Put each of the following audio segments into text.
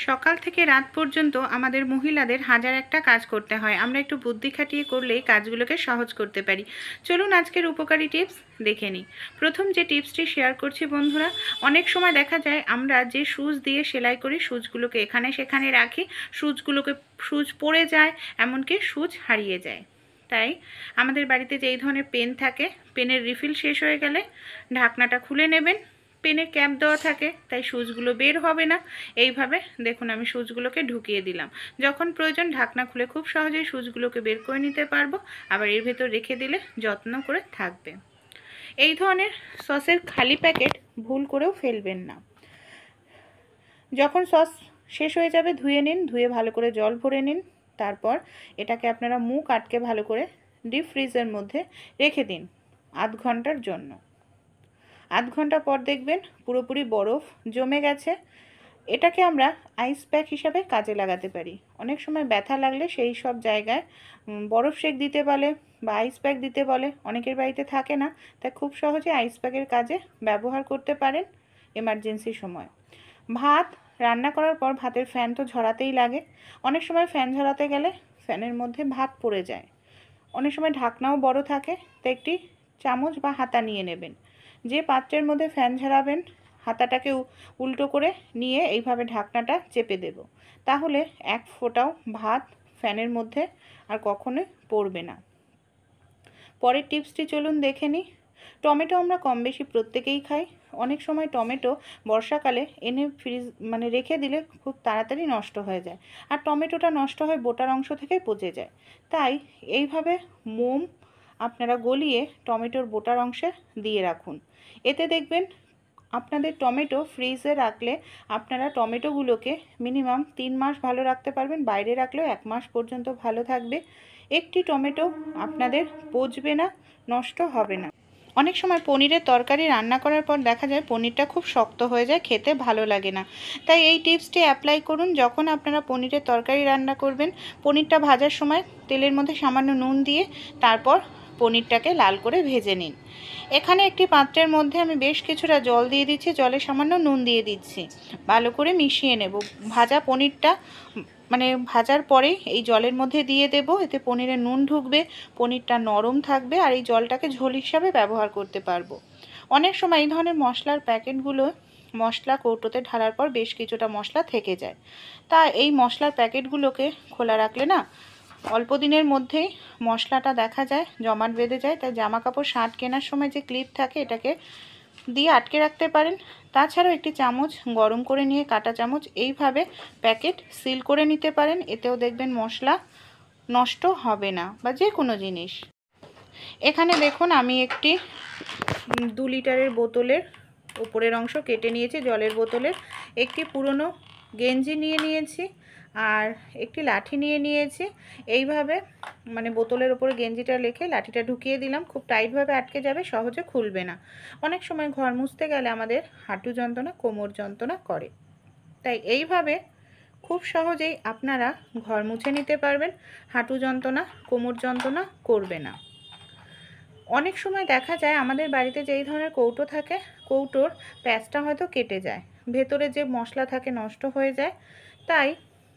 সকাল থেকে রাত পর্যন্ত আমাদের মহিলাদের হাজার একটা কাজ করতে হয়। আমরা একটু বুদ্ধি খাটিয়ে করলেই কাজগুলোকে সহজ করতে পারি। চলুন আজকের উপকারী টিপস দেখে নিই। প্রথম যে টিপসটি শেয়ার করছি বন্ধুরা, অনেক সময় দেখা যায় আমরা যে সুচ দিয়ে সেলাই করি সুচগুলোকে এখানে সেখানে রাখি, সুচ পড়ে যায়, এমনকি সুচ হারিয়ে যায়। তাই আমাদের বাড়িতে যে এই ধরনের পেন থাকে, পেনের রিফিল শেষ হয়ে গেলে ঢাকনাটা খুলে নেবেন। পেনের ক্যাপ দেওয়া থাকে তাই সুচগুলো বের হবে না। এইভাবে দেখুন আমি সুচগুলোকে ঢুকিয়ে দিলাম। যখন প্রয়োজন ঢাকনা খুলে খুব সহজেই সুচগুলোকে বের করে নিতে পারবো। আবার এর ভেতর রেখে দিলে যত্ন করে থাকবে। এই ধরনের সসের খালি প্যাকেট ভুল করেও ফেলবেন না। যখন সস শেষ হয়ে যাবে ধুয়ে নিন, ধুয়ে ভালো করে জল ভরে নিন। তারপর এটাকে আপনারা মুখ আটকে ভালো করে ডিপ ফ্রিজের মধ্যে রেখে দিন আধ ঘন্টার জন্য। আধ ঘন্টা পর দেখবেন পুরোপুরি বরফ জমে গেছে। এটাকে আমরা আইস প্যাক হিসাবে কাজে লাগাতে পারি। অনেক সময় ব্যথা লাগলে সেই সব জায়গায় বরফ শেক দিতে বলে বা আইস প্যাক দিতে বলে, অনেকের বাড়িতে থাকে না, তাই খুব সহজে আইস প্যাকের কাজে ব্যবহার করতে পারেন এমার্জেন্সি সময়। ভাত রান্না করার পর ভাতের ফ্যান তো ঝরাতেই লাগে। অনেক সময় ফ্যান ঝরাতে গেলে ফ্যানের মধ্যে ভাত পড়ে যায়। অনেক সময় ঢাকনাও বড় থাকে, তো একটি চামচ বা হাতা নিয়ে নেবেন। যে পাত্রের মধ্যে ফ্যান ঝরাবেন হাতাটাকে উল্টো করে নিয়ে এইভাবে ঢাকনাটা চেপে দেব। তাহলে এক ফোঁটাও ভাত ফ্যানের মধ্যে আর কখনোই পড়বে না। পরের টিপসটি চলুন দেখে নিই। টমেটো আমরা কম বেশি প্রত্যেকেই খাই। অনেক সময় টমেটো বর্ষাকালে এনে রেখে দিলে খুব তাড়াতাড়ি নষ্ট হয়ে যায়, আর টমেটোটা নষ্ট হয় বোটার অংশ থেকে পচে যায়। তাই এইভাবে মোম আপনারা গলিয়ে টমেটোর বোটার অংশে দিয়ে রাখুন। এতে দেখবেন আপনাদের টমেটো ফ্রিজে রাখলে আপনারা টমেটোগুলোকে মিনিমাম 3 মাস ভালো রাখতে পারবেন, বাইরে রাখলেও 1 মাস পর্যন্ত ভালো থাকবে। একটি টমেটো আপনাদের পচবে না, নষ্ট হবে না। অনেক সময় পনিরের তরকারি রান্না করার পর দেখা যায় পনিরটা খুব শক্ত হয়ে যায়, খেতে ভালো লাগে না। তাই এই টিপসটি অ্যাপ্লাই করুন। যখন আপনারা পনিরের তরকারি রান্না করবেন, পনিরটা ভাজার সময় তেলের মধ্যে সামান্য নুন দিয়ে তারপর পনিরটাকে লাল করে ভেজে নিন। এখানে একটি পাত্রের মধ্যে আমি বেশ কিছুটা জল দিয়ে দিচ্ছি, জলে সামান্য নুন দিয়ে দিচ্ছি, ভালো করে মিশিয়ে নেব। ভাজা পনিরটা ভাজার পরে এই জলের মধ্যে দিয়ে দেব, এতে পনিরে নুন ঢুকবে, পনিরটা নরম থাকবে, আর এই জলটাকে ঝোল হিসাবে ব্যবহার করতে পারবো। অনেক সময় এই ধরনের মশলার প্যাকেটগুলো মশলা কৌটোতে ঢালার পর বেশ কিছুটা মশলা থেকে যায়। তা এই মশলার প্যাকেটগুলোকে খোলা রাখলে না অল্প দিনের মধ্যেই মশলাটা দেখা যায় জমাট বেঁধে যায়। তাই জামা কাপড় শার্ট কেনার সময় যে ক্লিপ থাকে এটাকে দিয়ে আটকে রাখতে পারেন। তাছাড়াও একটি চামচ গরম করে নিয়ে কাঁটা চামচ এইভাবে প্যাকেট সিল করে নিতে পারেন। এতেও দেখবেন মশলা নষ্ট হবে না, বা যে কোনো জিনিস। এখানে দেখুন আমি একটি 2 লিটারের বোতলের উপরের অংশ কেটে নিয়েছি, জলের বোতলের। একটি পুরনো গেঞ্জি নিয়ে নিয়েছি আর একটি লাঠি নিয়ে নিয়েছি। এইভাবে বোতলের ওপরে গেঞ্জিটা রেখে লাঠিটা ঢুকিয়ে দিলাম, খুব টাইটভাবে আটকে যাবে, সহজে খুলবে না। অনেক সময় ঘর মুছতে গেলে আমাদের হাঁটু যন্ত্রণা, কোমর যন্ত্রণা করে, তাই এইভাবে খুব সহজেই আপনারা ঘর মুছে নিতে পারবেন, হাঁটু যন্ত্রণা, কোমর যন্ত্রণা করবে না। অনেক সময় দেখা যায় আমাদের বাড়িতে যেই ধরনের কৌটো থাকে, কৌটোর প্যাঁচটা হয়তো কেটে যায়, ভেতরে যে মশলা থাকে নষ্ট হয়ে যায়, তাই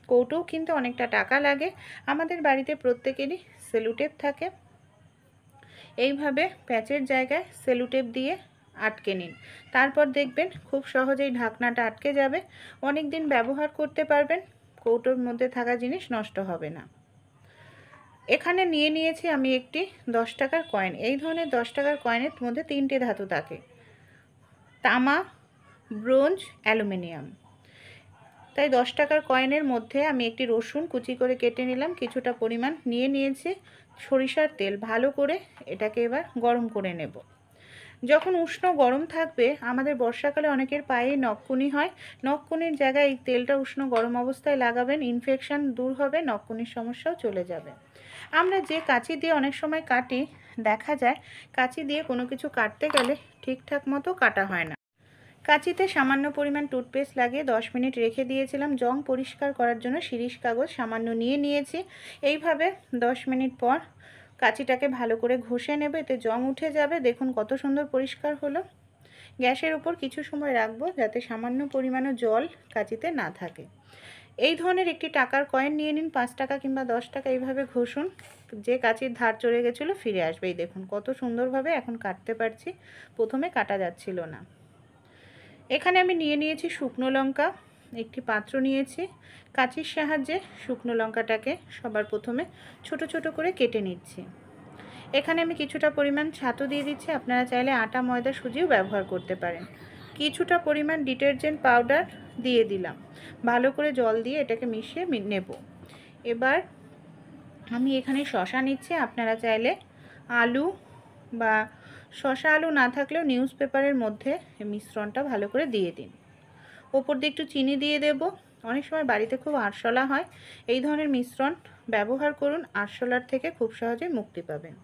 কৌটোও কিনতে অনেকটা টাকা লাগে। আমাদের বাড়িতে প্রত্যেকেরই সেলুটেপ থাকে। এইভাবে প্যাচের জায়গায় সেলুটেপ দিয়ে আটকে নিন, তারপর দেখবেন খুব সহজেই ঢাকনাটা আটকে যাবে, অনেক দিন ব্যবহার করতে পারবেন, কৌটোর মধ্যে থাকা জিনিস নষ্ট হবে না। এখানে নিয়ে নিয়েছি আমি একটি 10 টাকার কয়েন। এই ধরনের 10 টাকার কয়েনের মধ্যে 3টে ধাতু থাকে, তামা, ব্রোঞ্জ, অ্যালুমিনিয়াম। তাই 10 টাকার কয়েনের মধ্যে আমি একটি রসুন কুচি করে কেটে নিলাম, কিছুটা পরিমাণ নিয়ে নিয়েছি সরিষার তেল। ভালো করে এটাকে এবার গরম করে নেব। যখন উষ্ণ গরম থাকবে, আমাদের বর্ষাকালে অনেকের পায়ে নখকুনি হয়, নখকুনির জায়গায় এই তেলটা উষ্ণ গরম অবস্থায় লাগাবেন, ইনফেকশন দূর হবে, নখকুনির সমস্যাও চলে যাবে। আমরা যে কাঁচি দিয়ে অনেক সময় কাটি, দেখা যায় কাঁচি দিয়ে কোনো কিছু কাটতে গেলে ঠিকঠাক মতো কাটা হয় না। কাঁচিতে সামান্য পরিমাণ টুথপেস্ট লাগিয়ে 10 মিনিট রেখে দিয়েছিলাম। জং পরিষ্কার করার জন্য শিরিষ কাগজ সামান্য নিয়ে নিয়েছি। এইভাবে 10 মিনিট পর কাঁচিটাকে ভালো করে ঘষে নেবে, এতে জং উঠে যাবে। দেখুন কত সুন্দর পরিষ্কার হলো। গ্যাসের উপর কিছু সময় রাখবো যাতে সামান্য পরিমাণও জল কাঁচিতে না থাকে। এই ধরনের একটি টাকার কয়েন নিয়ে নিন, 5 টাকা কিংবা 10 টাকা, এইভাবে ঘষুন, যে কাঁচির ধার চলে গেছিলো ফিরে আসবে। এই দেখুন কত সুন্দরভাবে এখন কাটতে পারছি, প্রথমে কাটা যাচ্ছিল না। এখানে আমি নিয়ে নিয়েছি শুকনো লঙ্কা, একটি পাত্র নিয়েছি, কাঁচির সাহায্যে শুকনো লঙ্কাটাকে সবার প্রথমে ছোট ছোট করে কেটে নিচ্ছি। এখানে আমি কিছুটা পরিমাণ ছাতু দিয়ে দিচ্ছি, আপনারা চাইলে আটা, ময়দা, সুজিও ব্যবহার করতে পারেন। কিছুটা পরিমাণ ডিটারজেন্ট পাউডার দিয়ে দিলাম, ভালো করে জল দিয়ে এটাকে মিশিয়ে নেব। এবার আমি এখানে শসা নিচ্ছি, আপনারা চাইলে আলু বা শসা আলু না থাকলেও নিউজ পেপারের মধ্যে মিশ্রণটা ভালো করে দিয়ে দিন। ওপর দিয়ে একটু চিনি দিয়ে দেব। অনেক সময় বাড়িতে খুব আরশোলা হয়, এই ধরনের মিশ্রণ ব্যবহার করুন, আরশোলার থেকে খুব সহজে মুক্তি পাবেন।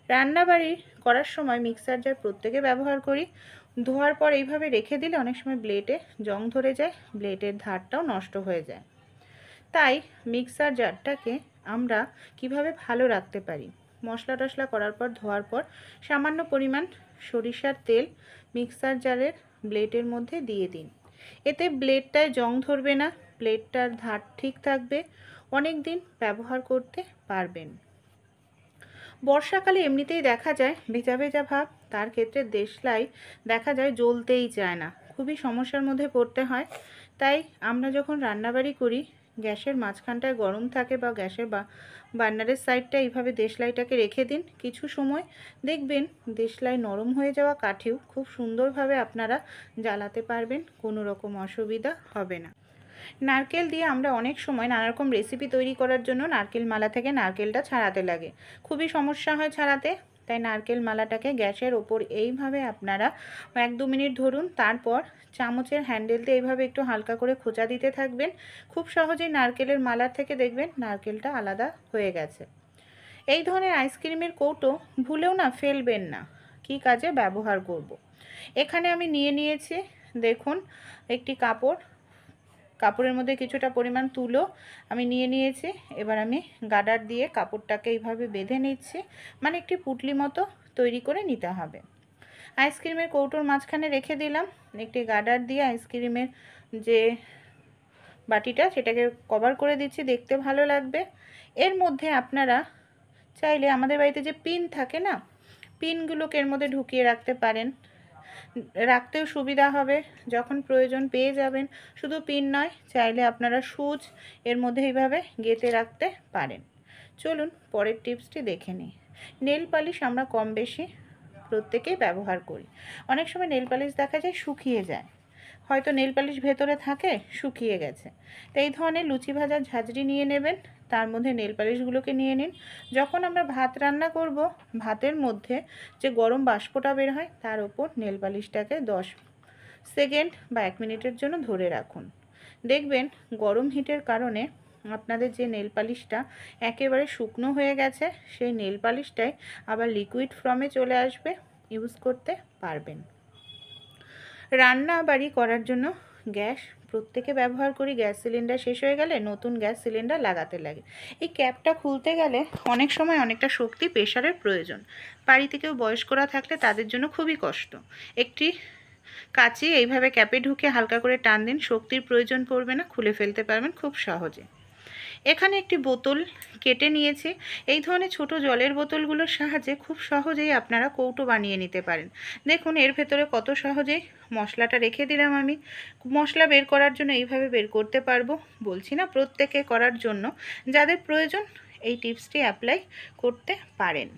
রান্নাবাড়ি করার সময় মিক্সার জার প্রত্যেকে ব্যবহার করি, ধোয়ার পর এইভাবে রেখে দিলে অনেক সময় ব্লেডে জং ধরে যায়, ব্লেডের ধারটাও নষ্ট হয়ে যায়। তাই মিক্সার জারটাকে আমরা কিভাবে ভালো রাখতে পারি, মশলা টশলা করার পর ধোয়ার পর সামান্য পরিমাণ সরিষার তেল মিক্সার জারের ব্লেডের মধ্যে দিয়ে দিন। এতে ব্লেডটায় জং ধরবে না, ব্লেডটার ধার ঠিক থাকবে, অনেক দিন ব্যবহার করতে পারবেন। বর্ষাকালে এমনিতেই দেখা যায় ভেজা ভেজা ভাব, তার ক্ষেত্রে দেশলাই দেখা যায় জ্বলতেই চায় না, খুবই সমস্যার মধ্যে পড়তে হয়। তাই আমরা যখন রান্নাবাড়ি করি, গ্যাসের মাঝখানটায় গরম থাকে বা গ্যাসের বার্নারের সাইডটা এইভাবে দেশলাইটাকে রেখে দিন, কিছু সময় দেখবেন দেশলাই নরম হয়ে যাওয়া কাঠেও খুব সুন্দরভাবে আপনারা জ্বালাতে পারবেন, কোনো রকম অসুবিধা হবে না। নারকেল দিয়ে আমরা অনেক সময় নানা রকম রেসিপি তৈরি করার জন্য নারকেল মালা থেকে নারকেলটা ছাড়াতে লাগে, খুবই সমস্যা হয় ছাড়াতে। তাই নারকেল মালাটাকে গ্যাসের ওপর এইভাবে আপনারা 1-2 মিনিট ধরুন, তারপর চামচের হ্যান্ডেল দিয়ে এইভাবে একটু হালকা করে খোঁচা দিতে থাকবেন, খুব সহজেই নারকেলের মালার থেকে দেখবেন নারকেলটা আলাদা হয়ে গেছে। এই ধরনের আইসক্রিমের কৌটো ভুলেও না ফেলবেন না, কী কাজে ব্যবহার করব। এখানে আমি নিয়ে নিয়েছি দেখুন একটি কাপড়ের মধ্যে কিছুটা পরিমাণ তুলো আমি নিয়ে নিয়েছি। এবার আমি গার্ডার দিয়ে কাপড়টাকে এইভাবে বেঁধে নিচ্ছি, মানে একটি পুটলি মতো তৈরি করে নিতে হবে। আইসক্রিমের কৌটোর মাঝখানে রেখে দিলাম, একটি গার্ডার দিয়ে আইসক্রিমের যে বাটিটা সেটাকে কভার করে দিচ্ছি, দেখতে ভালো লাগবে। এর মধ্যে আপনারা চাইলে আমাদের বাড়িতে যে পিন থাকে না, পিনগুলোকে এর মধ্যে ঢুকিয়ে রাখতে পারেন, রাখতেও সুবিধা হবে, যখন প্রয়োজন পেয়ে যাবেন। শুধু পিন নয়, চাইলে আপনারা সুচ এর মধ্যে এইভাবে গেঁথে রাখতে পারেন। চলুন পরের টিপসটি দেখে নিই। নেল পালিশ আমরা কম বেশি প্রত্যেকেই ব্যবহার করি, অনেক সময় নেল পালিশ দেখা যায় শুকিয়ে যায়, হয়তো নেল পালিশ ভেতরে থাকে শুকিয়ে গেছে। তো এই ধরনের লুচি ভাজার ঝাঁঝরি নিয়ে নেবেন, তার মধ্যে নেল পালিশগুলোকে নিয়ে নিন। যখন আমরা ভাত রান্না করব, ভাতের মধ্যে যে গরম বাষ্পটা বের হয় তার উপর নেল পালিশটাকে 10 সেকেন্ড বা 1 মিনিটের জন্য ধরে রাখুন। দেখবেন গরম হিটের কারণে আপনাদের যে নেল পালিশটা একেবারে শুকনো হয়ে গেছে, সেই নেল পালিশটাই আবার লিকুইড ফর্মে চলে আসবে, ইউজ করতে পারবেন। রান্না বাড়ি করার জন্য গ্যাস প্রত্যেকে ব্যবহার করি, গ্যাস সিলিন্ডার শেষ হয়ে গেলে নতুন গ্যাস সিলিন্ডার লাগাতে লাগে। এই ক্যাপটা খুলতে গেলে অনেক সময় অনেকটা শক্তি, প্রেশারের প্রয়োজন। বাড়িতে কেউ বয়স্করা থাকলে তাদের জন্য খুবই কষ্ট। একটি কাঁচি এইভাবে ক্যাপে ঢুকে হালকা করে টান দিন, শক্তির প্রয়োজন পড়বে না, খুলে ফেলতে পারবেন খুব সহজে। এখানে একটি বোতল কেটে নিয়েছি, এই ধরনের ছোট জলের বোতলগুলোর সাহায্যে খুব সহজেই আপনারা কৌটো বানিয়ে নিতে পারেন। দেখুন এর ভেতরে কত সহজেই মশলাটা রেখে দিলাম। আমি মশলা বের করার জন্য এইভাবে বের করতে পারবো, বলছি না প্রত্যেকে করার জন্য, যাদের প্রয়োজন এই টিপসটি অ্যাপ্লাই করতে পারেন।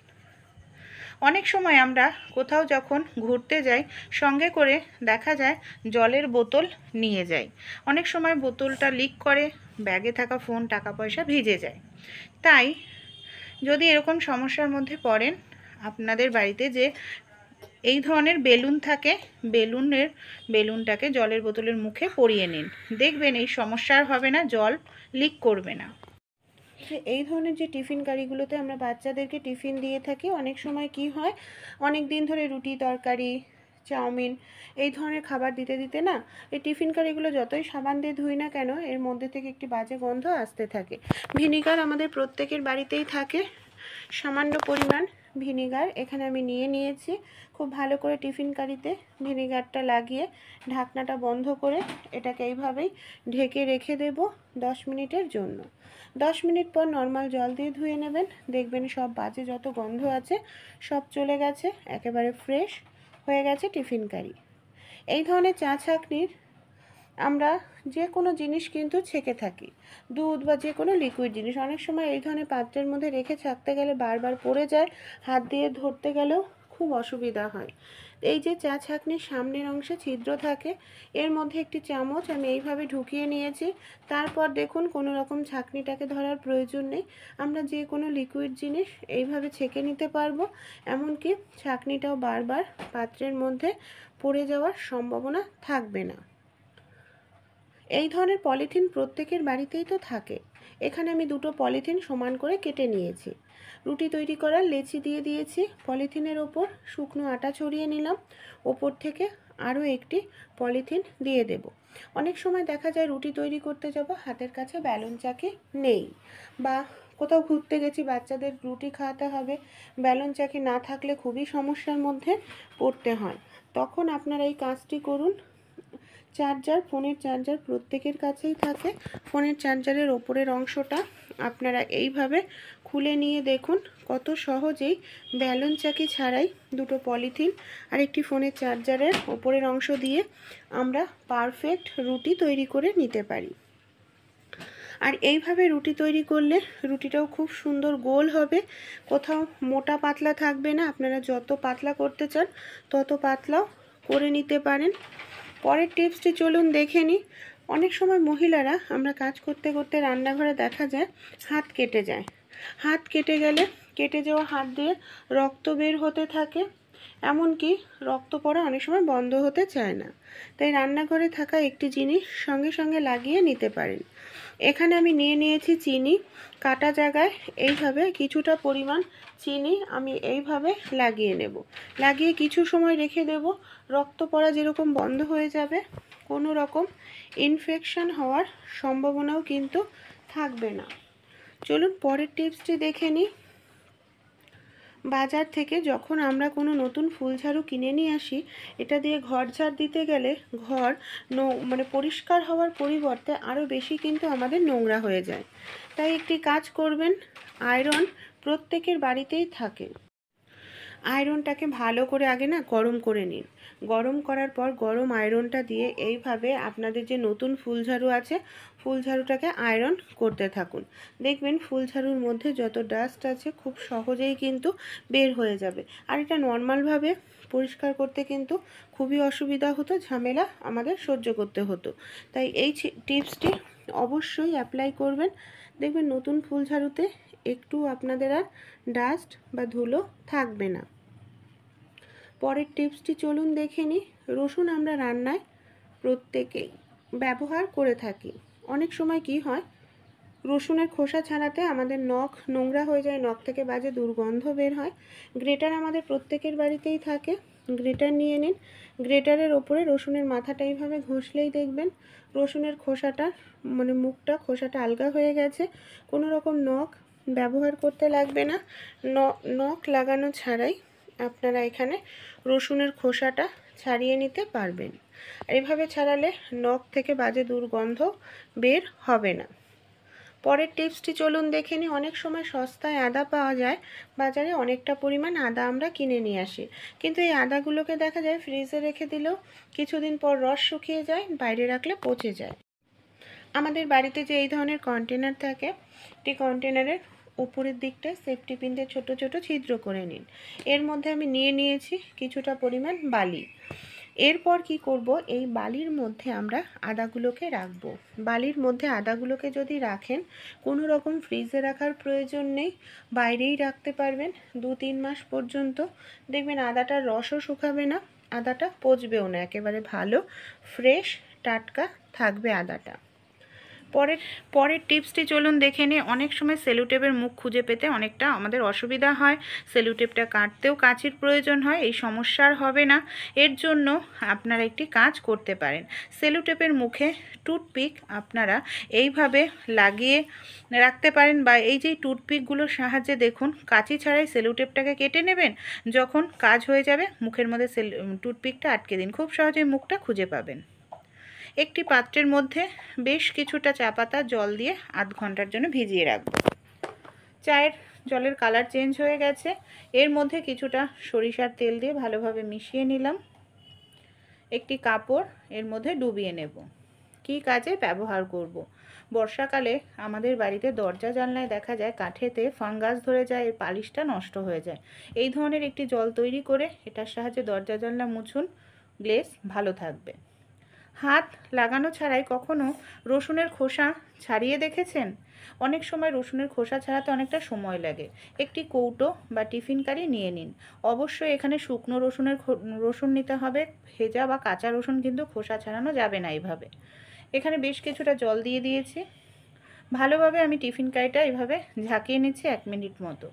অনেক সময় আমরা কোথাও যখন ঘুরতে যাই, সঙ্গে করে দেখা যায় জলের বোতল নিয়ে যাই, অনেক সময় বোতলটা লিক করে, ব্যাগে থাকা ফোন, টাকা পয়সা ভিজে যায়। তাই যদি এরকম সমস্যার মধ্যে পড়েন, আপনাদের বাড়িতে যে এই ধরনের বেলুন থাকে, বেলুনটাকে জলের বোতলের মুখে পরিয়ে নিন, দেখবেন এই সমস্যা আর হবে না, জল লিক করবে না। এই ধরনের যে টিফিন কারিগুলোতে আমরা বাচ্চাদেরকে টিফিন দিয়ে থাকি, অনেক সময় কি হয়, অনেক দিন ধরে রুটি, তরকারি, চাউমিন এই ধরনের খাবার দিতে দিতে না, এই টিফিন কারিগুলো যতই সাবান দিয়ে ধুই না কেন, এর মধ্যে থেকে একটি বাজে গন্ধ আসতে থাকে। ভিনিগার আমাদের প্রত্যেকের বাড়িতেই থাকে, সামান্য পরিমাণ ভিনিগার এখানে আমি নিয়েছি। খুব ভালো করে টিফিন কারিতে ভিনিগারটা লাগিয়ে ঢাকনাটা বন্ধ করে এটাকে এইভাবেই ঢেকে রেখে দেব 10 মিনিটের জন্য। 10 মিনিট পর নর্মাল জল দিয়ে ধুয়ে নেবেন, দেখবেন সব বাজে যত গন্ধ আছে সব চলে গেছে, একেবারে ফ্রেশ হয়ে গেছে টিফিন কারি। এই ধরনের চা ছাঁকনির আমরা যে কোনো জিনিস কিন্তু ছেঁকে থাকি, দুধ বা যে কোনো লিকুইড জিনিস, অনেক সময় এই ধরনের পাত্রের মধ্যে রেখে ছাঁকতে গেলে বারবার পড়ে যায়, হাত দিয়ে ধরতে গেলেও খুব অসুবিধা হয়। এই যে চা ছাঁকনির সামনের অংশে ছিদ্র থাকে, এর মধ্যে একটি চামচ আমি এইভাবে ঢুকিয়ে নিয়েছি। তারপর দেখুন কোনো রকম ছাঁকনিটাকে ধরার প্রয়োজন নেই, আমরা যে কোনো লিকুইড জিনিস এইভাবে ছেঁকে নিতে পারবো, এমনকি ছাঁকনিটাও বারবার পাত্রের মধ্যে পড়ে যাওয়ার সম্ভাবনা থাকবে না। এই ধরনের পলিথিন প্রত্যেকের বাড়িতেই তো থাকে। এখানে আমি দুটো পলিথিন সমান করে কেটে নিয়েছি। রুটি তৈরি করার লেচি দিয়ে দিয়েছি, পলিথিনের ওপর শুকনো আটা ছড়িয়ে নিলাম, ওপর থেকে আরও একটি পলিথিন দিয়ে দেব। অনেক সময় দেখা যায় রুটি তৈরি করতে যাব, হাতের কাছে ব্যালন চাকি নেই, বা কোথাও ঘুরতে গেছি বাচ্চাদের রুটি খাওয়াতে হবে, ব্যালন চাকি না থাকলে খুবই সমস্যার মধ্যে পড়তে হয়। তখন আপনারা এই কাজটি করুন। চার্জার, ফোনের চার্জার প্রত্যেকের কাছেই থাকে, ফোনের চার্জারের ওপরের অংশটা আপনারা এইভাবে খুলে নিয়ে দেখুন কত সহজেই ব্যালন চাকি ছাড়াই দুটো পলিথিন আর একটি ফোনের চার্জারের ওপরের অংশ দিয়ে আমরা পারফেক্ট রুটি তৈরি করে নিতে পারি। আর এইভাবে রুটি তৈরি করলে রুটিটাও খুব সুন্দর গোল হবে, কোথাও মোটা পাতলা থাকবে না। আপনারা যত পাতলা করতে চান তত পাতলাও করে নিতে পারেন। পরের টিপসটি চলুন দেখে নিই। অনেক সময় মহিলারা আমরা কাজ করতে করতে রান্নাঘরে দেখা যায় হাত কেটে যায়, হাত কেটে গেলে কেটে যাওয়া হাত দিয়ে রক্ত বের হতে থাকে, এমনকি রক্ত পড়া অনেক সময় বন্ধ হতে চায় না। তাই রান্নাঘরে থাকা একটি জিনিস সঙ্গে সঙ্গে লাগিয়ে নিতে পারেন। এখানে আমি নিয়েছি চিনি, কাটা জায়গায় এইভাবে কিছুটা পরিমাণ চিনি আমি এইভাবে লাগিয়ে নেব, লাগিয়ে কিছু সময় রেখে দেব। রক্ত পড়া যেরকম বন্ধ হয়ে যাবে, কোনো রকম ইনফেকশন হওয়ার সম্ভাবনাও কিন্তু থাকবে না। চলুন পরের টিপসটি দেখে নিই। বাজার থেকে যখন আমরা কোনো নতুন ফুলঝাড়ু কিনে নিয়ে আসি, এটা দিয়ে ঘর ঝাড় দিতে গেলে ঘর পরিষ্কার হওয়ার পরিবর্তে আরও বেশি কিন্তু আমাদের নোংরা হয়ে যায়। তাই একটি কাজ করবেন, আয়রন প্রত্যেকের বাড়িতেই থাকে, আয়রনটাকে ভালো করে আগে গরম করে নিন। গরম করার পর গরম আয়রনটা দিয়ে এইভাবে আপনাদের যে নতুন ফুলঝাড়ু আছে ফুলঝাড়ুটাকে আয়রন করতে থাকুন। দেখবেন ফুলঝাড়ুর মধ্যে যত ডাস্ট আছে খুব সহজেই কিন্তু বের হয়ে যাবে। আর এটা নর্মালভাবে পরিষ্কার করতে কিন্তু খুবই অসুবিধা হতো, ঝামেলা আমাদের সহ্য করতে হতো। তাই এই টিপসটি অবশ্যই অ্যাপ্লাই করবেন, দেখবেন নতুন ফুলঝাড়ুতে একটু আপনাদের আর ডাস্ট বা ধুলো থাকবে না। পরের টিপসটি চলুন দেখে নিই। রসুন আমরা রান্নায় প্রত্যেকেই ব্যবহার করে থাকি। অনেক সময় কি হয়, রসুনের খোসা ছাড়াতে আমাদের নখ নোংরা হয়ে যায়, নখ থেকে বাজে দুর্গন্ধ বের হয়। গ্রেটার আমাদের প্রত্যেকের বাড়িতেই থাকে, গ্রেটার নিয়ে নিন। গ্রেটারের ওপরে রসুনের মাথাটা এইভাবে ঘষলেই দেখবেন রসুনের খোসাটা মুখটা খোসাটা আলগা হয়ে গেছে। কোনো রকম নখ ব্যবহার করতে লাগবে না, নখ লাগানো ছাড়াই আপনারা এখানে রসুনের খোসাটা ছাড়িয়ে নিতে পারবেন। এইভাবে ছাড়ালে নখ থেকে বাজে দুর্গন্ধ বের হবে না। পরের টিপসটি চলুন দেখে নিই। অনেক সময় সস্তায় আদা পাওয়া যায় বাজারে, অনেকটা পরিমাণ আদা আমরা কিনে নিয়ে আসি, কিন্তু এই আদাগুলোকে দেখা যায় ফ্রিজে রেখে দিলেও কিছুদিন পর রস শুকিয়ে যায়, বাইরে রাখলে পচে যায়। আমাদের বাড়িতে যে এই ধরনের কন্টেনার থাকে, একটি কন্টেনারের উপরের দিকটায় সেফটি পিন দিয়ে ছোটো ছোটো ছিদ্র করে নিন। এর মধ্যে আমি নিয়েছি কিছুটা পরিমাণ বালি। এরপর কি করব, এই বালির মধ্যে আমরা আদাগুলোকে রাখব। বালির মধ্যে আদাগুলোকে যদি রাখেন, কোনো রকম ফ্রিজে রাখার প্রয়োজন নেই, বাইরেই রাখতে পারবেন 2-3 মাস পর্যন্ত। দেখবেন আদাটার রসও শুকাবে না, আদাটা পচবেও না, একেবারে ভালো ফ্রেশ টাটকা থাকবে আদাটা। পরের পরের টিপসটি চলুন দেখে নিই। অনেক সময় সেলোটেপের মুখ খুঁজে পেতে অনেকটা আমাদের অসুবিধা হয়, সেলোটেপটা কাটতেও কাঁচির প্রয়োজন হয়। এই সমস্যার হবে না, এর জন্য আপনারা একটি কাজ করতে পারেন। সেলোটেপের মুখে টুথপিক আপনারা এইভাবে লাগিয়ে রাখতে পারেন, বা এই যে টুথপিকগুলোর সাহায্যে দেখুন কাঁচি ছাড়াই সেলোটেপটাকে কেটে নেবেন। যখন কাজ হয়ে যাবে মুখের মধ্যে টুথপিকটা আটকে দিন, খুব সহজেই মুখটা খুঁজে পাবেন। একটি পাত্রের মধ্যে বেশ কিছুটা চা পাতা জল দিয়ে আধ ঘন্টার জন্য ভিজিয়ে রাখব। চায়ের জলের কালার চেঞ্জ হয়ে গেছে, এর মধ্যে কিছুটা সরিষার তেল দিয়ে ভালোভাবে মিশিয়ে নিলাম। একটি কাপড় এর মধ্যে ডুবিয়ে নেব। কী কাজে ব্যবহার করব? বর্ষাকালে আমাদের বাড়িতে দরজা জানলায় দেখা যায় কাঠেতে ফাঙ্গাস ধরে যায়, এর পালিশটা নষ্ট হয়ে যায়। এই ধরনের একটি জল তৈরি করে এটার সাহায্যে দরজা জানলা মুছুন, গ্লেজ ভালো থাকবে। হাত লাগানো ছাড়াই কখনো রসুনের খোসা ছাড়িয়ে দেখেছেন? অনেক সময় রসুনের খোসা ছাড়াতে অনেকটা সময় লাগে। একটি কৌটো বা টিফিন কারি নিয়ে নিন। অবশ্যই এখানে শুকনো রসুন নিতে হবে, ভেজা বা কাঁচা রসুন কিন্তু খোসা ছাড়ানো যাবে না এইভাবে। এখানে বেশ কিছুটা জল দিয়ে দিয়েছি। ভালোভাবে আমি টিফিন কারিটা এইভাবে ঝাঁকিয়ে নিচ্ছি 1 মিনিট মতো।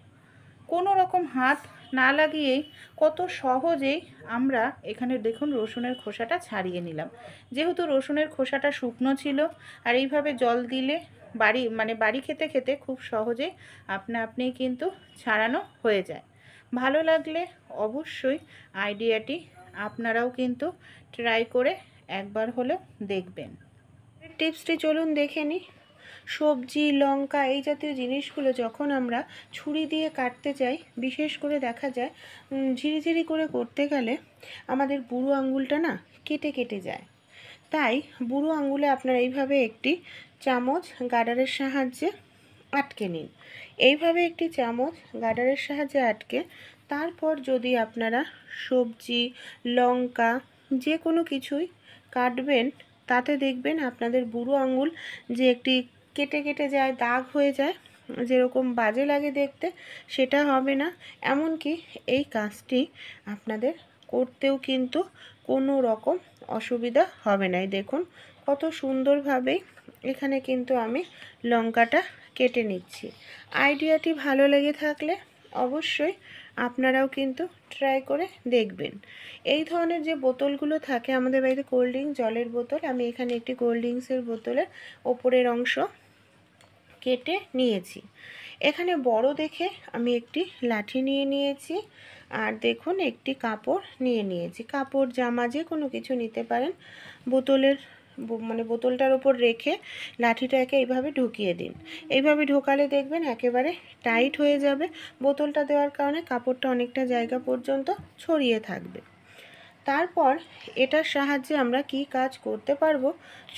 কোনো রকম হাত না লাগিয়েই কত সহজেই আমরা এখানে দেখুন রসুনের খোসাটা ছাড়িয়ে নিলাম। যেহেতু রসুনের খোসাটা শুকনো ছিল, আর এইভাবে জল দিলে বাড়ি খেতে খেতে খুব সহজেই আপনিই কিন্তু ছাড়ানো হয়ে যায়। ভালো লাগলে অবশ্যই আইডিয়াটি আপনারাও কিন্তু ট্রাই করে একবার হলেও দেখবেন। টিপসটি চলুন দেখে নিই। সবজি, লঙ্কা এই জাতীয় জিনিসগুলো যখন আমরা ছুরি দিয়ে কাটতে যাই, বিশেষ করে দেখা যায় ঝিরিঝিরি করে করতে গেলে আমাদের বুড়ো আঙুলটা না কেটে কেটে যায়। তাই বুড়ো আঙুলে আপনারা এইভাবে একটি চামচ গার্ডারের সাহায্যে আটকে নিন। এইভাবে একটি চামচ গার্ডারের সাহায্যে আটকে তারপর যদি আপনারা সবজি, লঙ্কা যে কোনো কিছুই কাটবেন, তাতে দেখবেন আপনাদের বুড়ো আঙুল যে একটি কেটে কেটে যায়, দাগ হয়ে যায়, যেরকম বাজে লাগে দেখতে, সেটা হবে না। এমনকি এই কাজটি আপনাদের করতেও কিন্তু কোনো রকম অসুবিধা হবে না। দেখুন কত সুন্দরভাবে এখানে কিন্তু আমি লঙ্কাটা কেটে নিচ্ছি। আইডিয়াটি ভালো লেগে থাকলে অবশ্যই আপনারাও কিন্তু ট্রাই করে দেখবেন। এই ধরনের যে বোতলগুলো থাকে আমাদের বাড়িতে, কোল্ড ড্রিঙ্কস জলের বোতল, আমি এখানে একটি কোল্ড ড্রিঙ্কসের বোতলের ওপরের অংশ কেটে নিয়েছি। এখানে বড় দেখে আমি একটি লাঠি নিয়ে নিয়েছি, আর দেখুন একটি কাপড় নিয়ে নিয়েছি। কাপড়, জামা যে কোনো কিছু নিতে পারেন। বোতলটার ওপর রেখে লাঠিটাকে এইভাবে ঢুকিয়ে দিন। এইভাবে ঢোকালে দেখবেন একেবারে টাইট হয়ে যাবে। বোতলটা দেওয়ার কারণে কাপড়টা অনেকটা জায়গা পর্যন্ত ছড়িয়ে থাকবে। তারপর এটার সাহায্যে আমরা কি কাজ করতে পারবো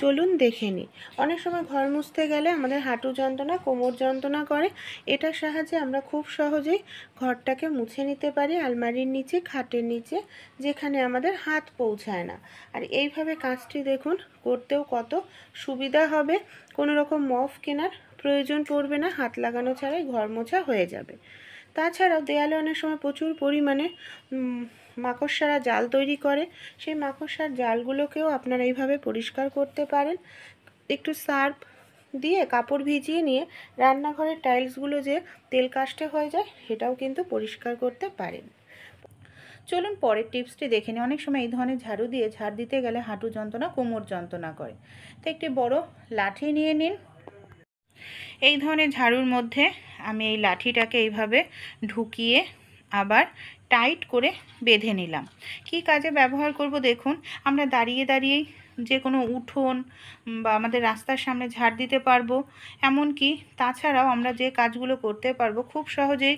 চলুন দেখে নিই। অনেক সময় ঘর মুছতে গেলে আমাদের হাঁটু যন্ত্রণা, কোমর যন্ত্রণা করে। এটার সাহায্যে আমরা খুব সহজেই ঘরটাকে মুছে নিতে পারি, আলমারির নিচে, খাটের নিচে, যেখানে আমাদের হাত পৌঁছায় না। আর এইভাবে কাজটি দেখুন করতেও কত সুবিধা হবে। কোনো রকম মপ কেনার প্রয়োজন পড়বে না, হাত লাগানো ছাড়াই ঘর মোছা হয়ে যাবে। তাছাড়াও দেয়ালে অনেক সময় প্রচুর পরিমাণে মাকড়সারা জাল তৈরি করে, সেই মাকড়সার জালগুলোকেও আপনারা এইভাবে পরিষ্কার করতে পারেন। একটু সার্ফ দিয়ে কাপড় ভিজিয়ে নিয়ে রান্নাঘরের টাইলসগুলো যে তেল কাস্টে হয়ে যায়, সেটাও কিন্তু পরিষ্কার করতে পারেন। চলুন পরের টিপসটি দেখে নিই। অনেক সময় এই ধরনের ঝাড়ু দিয়ে ঝাড় দিতে গেলে হাঁটু যন্ত্রণা, কোমর যন্ত্রণা করে। তো একটি বড় লাঠি নিয়ে নিন। এই ধরনের ঝাড়ুর মধ্যে আমি এই লাঠিটাকে এইভাবে ঢুকিয়ে আবার টাইট করে বেঁধে নিলাম। কি কাজে ব্যবহার করব দেখুন। আমরা দাঁড়িয়ে দাঁড়িয়েই যে কোনো উঠোন বা আমাদের রাস্তার সামনে ঝাড় দিতে পারবো। এমনকি তাছাড়াও আমরা যে কাজগুলো করতে পারবো খুব সহজেই,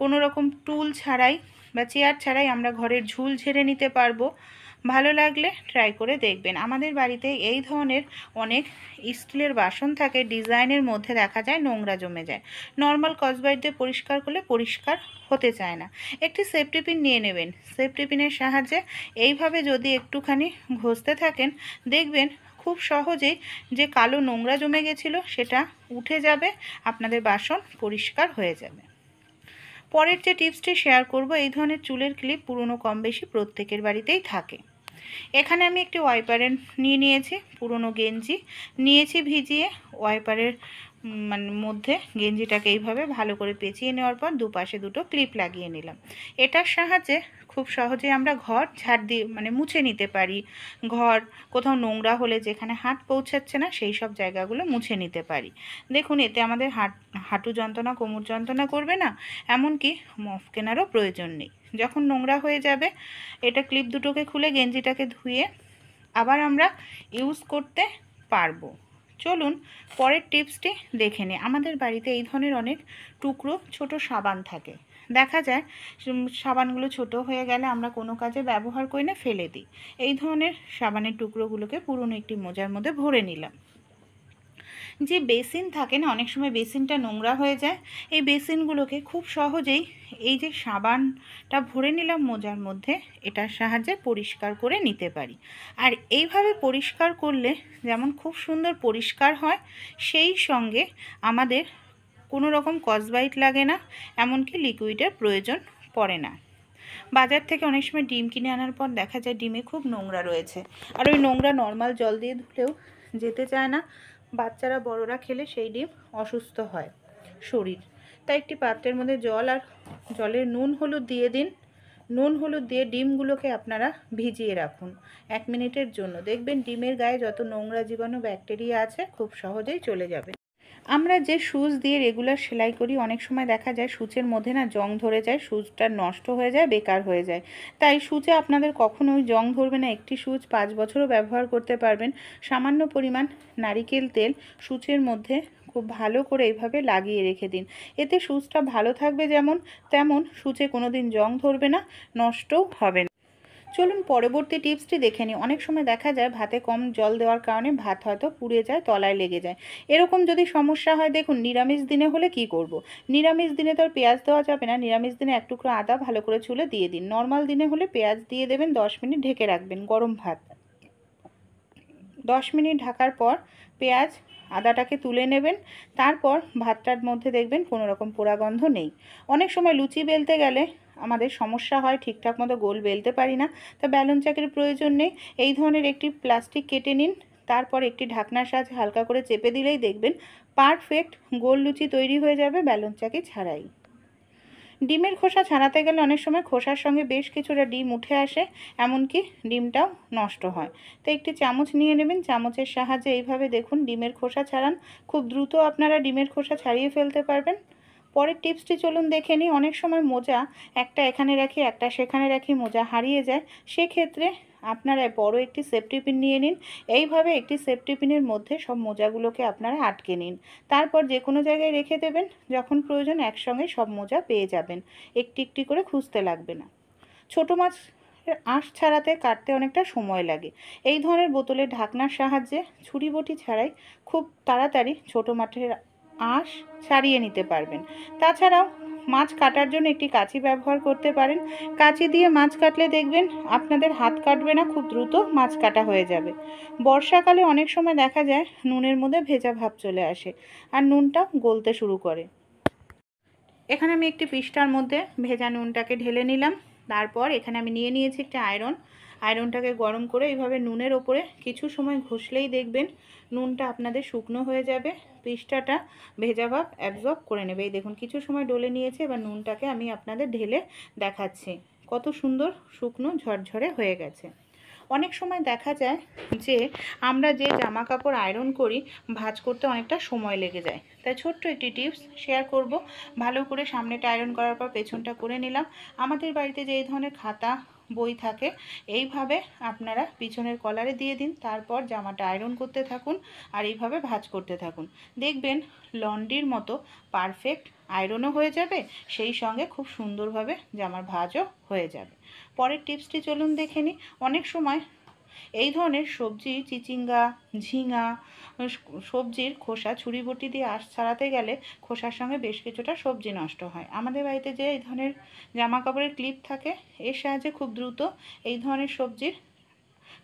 কোনো রকম টুল ছাড়াই বা চেয়ার ছাড়াই আমরা ঘরের ঝুল ঝেড়ে নিতে পারবো। ভালো লাগলে ট্রাই করে দেখবেন। আমাদের বাড়িতে এই ধরনের অনেক স্টিলের বাসন থাকে, ডিজাইনের মধ্যে দেখা যায় নোংরা জমে যায়। নর্মাল স্কচব্রাইট দিয়ে পরিষ্কার করলে পরিষ্কার হতে চায় না। একটি সেফটি পিন নিয়ে নেবেন। সেফটি পিনের সাহায্যে এইভাবে যদি একটুখানি ঘষতে থাকেন, দেখবেন খুব সহজেই যে কালো নোংরা জমে গেছিলো সেটা উঠে যাবে, আপনাদের বাসন পরিষ্কার হয়ে যাবে। পরের যে টিপসটি শেয়ার করব, এই ধরনের চুলের ক্লিপ পুরনো কম বেশি প্রত্যেকের বাড়িতেই থাকে। এখানে আমি একটি ওয়াইপারের নিয়েছি, পুরনো গেঞ্জি নিয়েছি ভিজিয়ে। ওয়াইপারের মানে মধ্যে গেঞ্জিটাকে এইভাবে ভালো করে পেঁচিয়ে নেওয়ার পর দুপাশে দুটো ক্লিপ লাগিয়ে নিলাম। এটার সাহায্যে খুব সহজে আমরা ঘর ঝাড় দিয়ে মুছে নিতে পারি। ঘর কোথাও নোংরা হলে যেখানে হাত পৌঁছাচ্ছে না সেই সব জায়গাগুলো মুছে নিতে পারি। দেখুন, এতে আমাদের হাঁটু যন্ত্রণা, কোমর যন্ত্রণা করবে না, এমনকি মপ কেনারও প্রয়োজন নেই। যখন নোংরা হয়ে যাবে, এটা ক্লিপ দুটোকে খুলে গেঞ্জিটাকে ধুয়ে আবার আমরা ইউজ করতে পারবো। চলুন পরের টিপসটি দেখে নিই। আমাদের বাড়িতে এই ধরনের অনেক টুকরো ছোট সাবান থাকে। দেখা যায় সাবানগুলো ছোট হয়ে গেলে আমরা কোনো কাজে ব্যবহার করি না, ফেলে দিই। এই ধরনের সাবানের টুকরোগুলোকে পুরনো একটি মোজার মধ্যে ভরে নিলাম। যে বেসিন থাকে না, অনেক সময় বেসিনটা নোংরা হয়ে যায়, এই বেসিনগুলোকে খুব সহজেই এই যে সাবানটা ভরে নিলাম মোজার মধ্যে, এটার সাহায্যে পরিষ্কার করে নিতে পারি। আর এইভাবে পরিষ্কার করলে যেমন খুব সুন্দর পরিষ্কার হয়, সেই সঙ্গে আমাদের কোনো রকম কসবাইট লাগে না, এমনকি লিকুইডের প্রয়োজন পড়ে না। বাজার থেকে অনেক সময় ডিম কিনে আনার পর দেখা যায় ডিমে খুব নোংরা রয়েছে, আর ওই নোংরা নর্মাল জল দিয়ে ধুলেও যেতে চায় না। বাচ্চারা বড়রা খেলে সেই ডিম অসুস্থ হয় শরীর। তাই একটি পাত্রের মধ্যে জল আর জলের নুন হলুদ দিয়ে দিন। নুন হলুদ দিয়ে ডিমগুলোকে আপনারা ভিজিয়ে রাখুন 1 মিনিটের জন্য। দেখবেন ডিমের গায়ে যত নোংরা জীবাণু ব্যাকটেরিয়া আছে খুব সহজেই চলে যাবে। আমরা যে সুচ দিয়ে রেগুলার সেলাই করি, অনেক সময় দেখা যায় সুচের মধ্যে না জং ধরে যায়, সুচটা নষ্ট হয়ে যায়, বেকার হয়ে যায়। তাই সুচে আপনাদের কখনোই জং ধরবে না। একটি সুচ 5 বছরও ব্যবহার করতে পারবেন। সামান্য পরিমাণ নারিকেল তেল সুচের মধ্যে খুব ভালো করে এইভাবে লাগিয়ে রেখে দিন। এতে সুচটা ভালো থাকবে তেমন সুচে কোনো দিন জং ধরবে না, নষ্টও হবে না। চলুন পরবর্তী টিপসটি দেখে নিই। অনেক সময় দেখা যায় ভাতে কম জল দেওয়ার কারণে ভাত হয়তো পুড়ে যায়, তলায় লেগে যায়। এরকম যদি সমস্যা হয়, দেখুন নিরামিষ দিনে হলে কি করব। নিরামিষ দিনে তো আর পেঁয়াজ দেওয়া যাবে না। নিরামিষ দিনে 1 টুকরো আদা ভালো করে ছুলে দিয়ে দিন। নর্মাল দিনে হলে পেঁয়াজ দিয়ে দেবেন, 10 মিনিট ঢেকে রাখবেন। গরম ভাত 10 মিনিট ঢাকার পর পেঁয়াজ আদাটাকে তুলে নেবেন। তারপর ভাতটার মধ্যে দেখবেন কোনো রকম পোড়া গন্ধ নেই। অনেক সময় লুচি বেলতে গেলে আমাদের সমস্যা হয়, ঠিকঠাক মতো গোল বেলতে পারি না, তা বেলন চাকির প্রয়োজন নেই। এই ধরনের একটি প্লাস্টিক কেটে নিন, তারপর একটি ঢাকনার সাহায্যে হালকা করে চেপে দিলেই দেখবেন পারফেক্ট গোল লুচি তৈরি হয়ে যাবে বেলন চাকি ছাড়াই। ডিমের খোসা ছাড়াতে গেলে অনেক সময় খোসার সঙ্গে বেশ কিছুটা ডিম উঠে আসে, এমনকি ডিমটাও নষ্ট হয়। তো একটি চামচ নিয়ে নেবেন, চামচের সাহায্যে এইভাবে দেখুন ডিমের খোসা ছাড়ান। খুব দ্রুত আপনারা ডিমের খোসা ছাড়িয়ে ফেলতে পারবেন। পরের টিপসটি চলুন দেখে নিই। অনেক সময় মোজা একটা এখানে রাখি, একটা সেখানে রাখি, মোজা হারিয়ে যায়। সেক্ষেত্রে আপনারা বড় একটি সেফটি পিন নিয়ে নিন। এইভাবে একটি সেফটি পিনের মধ্যে সব মোজাগুলোকে আপনারা আটকে নিন। তারপর যে কোনো জায়গায় রেখে দেবেন, যখন প্রয়োজন একসঙ্গে সব মোজা পেয়ে যাবেন। একটি একটি করে খুঁজতে লাগবে না। ছোটো মাছ আঁশ ছাড়াতে কাটতে অনেকটা সময় লাগে। এই ধরনের বোতলের ঢাকনার সাহায্যে ছুরি বটি ছাড়াই খুব তাড়াতাড়ি ছোটো মাছের আঁশ ছাড়িয়ে নিতে পারবেন। তাছাড়াও মাছ কাটার জন্য একটি কাঁচি ব্যবহার করতে পারেন। কাঁচি দিয়ে মাছ কাটলে দেখবেন আপনাদের হাত কাটবে না, খুব দ্রুত মাছ কাটা হয়ে যাবে। বর্ষাকালে অনেক সময় দেখা যায় নুনের মধ্যে ভেজা ভাব চলে আসে আর নুনটা গলতে শুরু করে। এখানে আমি একটি পৃষ্ঠার মধ্যে ভেজা নুনটাকে ঢেলে নিলাম। তারপর এখানে আমি নিয়ে নিয়েছি একটা আয়রনটাকে গরম করে এইভাবে নুনের ওপরে কিছু সময় ঘষলেই দেখবেন নুনটা আপনাদের শুকনো হয়ে যাবে। পৃষ্ঠাটা ভেজা ভাব অ্যাবজর্ব করে নেবে। এই দেখুন কিছু সময় ডলে নিয়েছে, এবার নুনটাকে আমি আপনাদের ঢেলে দেখাচ্ছি কত সুন্দর শুকনো ঝরঝরে হয়ে গেছে। অনেক সময় দেখা যায় যে আমরা যে জামা কাপড় আয়রন করি ভাঁজ করতে অনেকটা সময় লেগে যায়। তাই ছোট্ট একটি টিপস শেয়ার করব। ভালো করে সামনেটা আয়রন করার পর পেছনটা করে নিলাম। আমাদের বাড়িতে যে এই ধরনের খাতা বই থাকে, এইভাবে আপনারা পিছনের কলারে দিয়ে দিন। তারপর জামাটা আয়রন করতে থাকুন আর এইভাবে ভাঁজ করতে থাকুন। দেখবেন লন্ড্রির মতো পারফেক্ট আয়রনও হয়ে যাবে, সেই সঙ্গে খুব সুন্দরভাবে জামার ভাঁজও হয়ে যাবে। পরের টিপসটি চলুন দেখে নিই। অনেক সময় এই ধরনের সবজি, চিচিঙ্গা, ঝিঙা, সবজির খোসা ছুরি বটি দিয়ে আঁশ ছাড়াতে গেলে খোসার সঙ্গে বেশ কিছুটা সবজি নষ্ট হয়। আমাদের বাড়িতে যে এই ধরনের জামা কাপড়ের ক্লিপ থাকে, এর সাহায্যে খুব দ্রুত এই ধরনের সবজির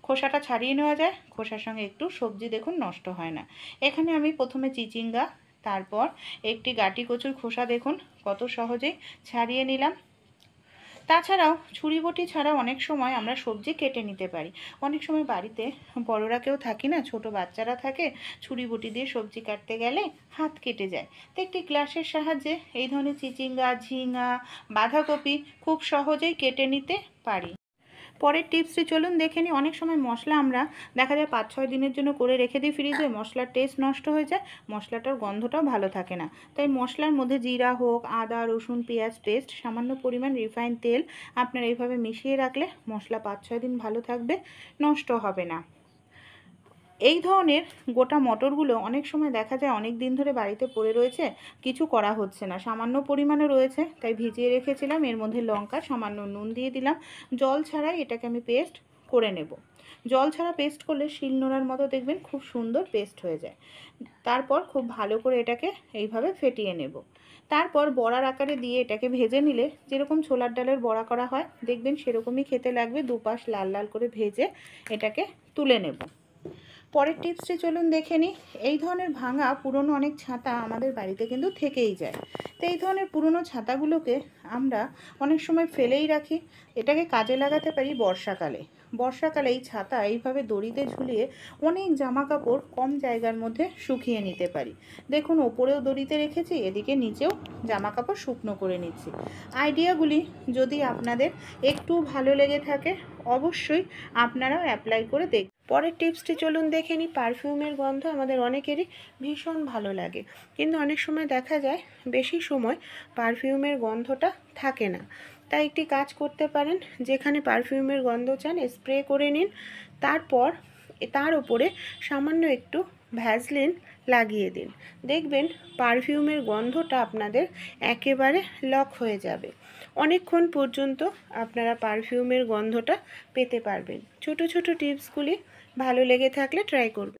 খোসাটা ছাড়িয়ে নেওয়া যায়। খোসার সঙ্গে একটু সবজি দেখুন নষ্ট হয় না। এখানে আমি প্রথমে চিচিঙ্গা, তারপর একটি গাটি কচুর খোসা দেখুন কত সহজেই ছাড়িয়ে নিলাম। তাছাড়াও ছুরি বটি ছাড়া অনেক সময় আমরা সবজি কেটে নিতে পারি। অনেক সময় বাড়িতে বড়রা কেউ থাকি না, ছোট বাচ্চারা থাকে, ছুরি বটি দিয়ে সবজি কাটতে গেলে হাত কেটে যায়। তো একটি গ্লাসের সাহায্যে এই ধরনের চিচিঙ্গা, ঝিঙা, বাঁধাকপি খুব সহজেই কেটে নিতে পারি। পরের টিপসটি চলুন দেখে নিই। অনেক সময় মশলা আমরা দেখা যায় 5-6 দিনের জন্য করে রেখে দিই ফ্রিজে, মশলার টেস্ট নষ্ট হয়ে যায়, মশলাটার গন্ধটাও ভালো থাকে না। তাই মশলার মধ্যে জিরা হোক, আদা, রসুন, পেঁয়াজ পেস্ট, সামান্য পরিমাণ রিফাইন তেল আপনারা এইভাবে মিশিয়ে রাখলে মশলা 5-6 দিন ভালো থাকবে, নষ্ট হবে না। এই ধরনের গোটা মটরগুলো অনেক সময় দেখা যায় অনেক দিন ধরে বাড়িতে পড়ে রয়েছে, কিছু করা হচ্ছে না, সামান্য পরিমাণে রয়েছে, তাই ভিজিয়ে রেখেছিলাম। এর মধ্যে লঙ্কা, সামান্য নুন দিয়ে দিলাম, জল ছাড়াই এটাকে আমি পেস্ট করে নেব। জল ছাড়া পেস্ট করলে শিলনোড়ার মতো দেখবেন খুব সুন্দর পেস্ট হয়ে যায়। তারপর খুব ভালো করে এটাকে এইভাবে ফেটিয়ে নেব। তারপর বড়ার আকারে দিয়ে এটাকে ভেজে নিলে যেরকম ছোলার ডালের বড়া করা হয় দেখবেন সেরকমই খেতে লাগবে। দুপাশ লাল লাল করে ভেজে এটাকে তুলে নেব। পরের টিপসটি চলুন দেখে নিই। এই ধরনের ভাঙা পুরনো অনেক ছাতা আমাদের বাড়িতে কিন্তু থেকেই যায়। তো এই ধরনের পুরনো ছাতাগুলোকে আমরা অনেক সময় ফেলেই রাখি, এটাকে কাজে লাগাতে পারি বর্ষাকালে। বর্ষাকালে এই ছাতা এইভাবে দড়িতে ঝুলিয়ে অনেক জামা কাপড় কম জায়গার মধ্যে শুকিয়ে নিতে পারি। দেখুন ওপরেও দড়িতে রেখেছি, এদিকে নিচেও জামা কাপড় শুকনো করে নিচ্ছি। আইডিয়াগুলি যদি আপনাদের একটু ভালো লেগে থাকে অবশ্যই আপনারাও অ্যাপ্লাই করে দেখুন। পরের টিপসটি চলুন দেখে নিই। পারফিউমের গন্ধ আমাদের অনেকেরই ভীষণ ভালো লাগে, কিন্তু অনেক সময় দেখা যায় বেশি সময় পারফিউমের গন্ধটা থাকে না। তাই একটি কাজ করতে পারেন, যেখানে পারফিউমের গন্ধ চান স্প্রে করে নিন, তারপর তার উপরে সামান্য একটু ভ্যাসলিন লাগিয়ে দিন। দেখবেন পারফিউমের গন্ধটা আপনাদের একেবারে লক হয়ে যাবে। অনেকক্ষণ পর্যন্ত আপনারা পারফিউমের গন্ধটা পেতে পারবেন। ছোট ছোট টিপসগুলি ভালো লেগে থাকলে ট্রাই করবেন।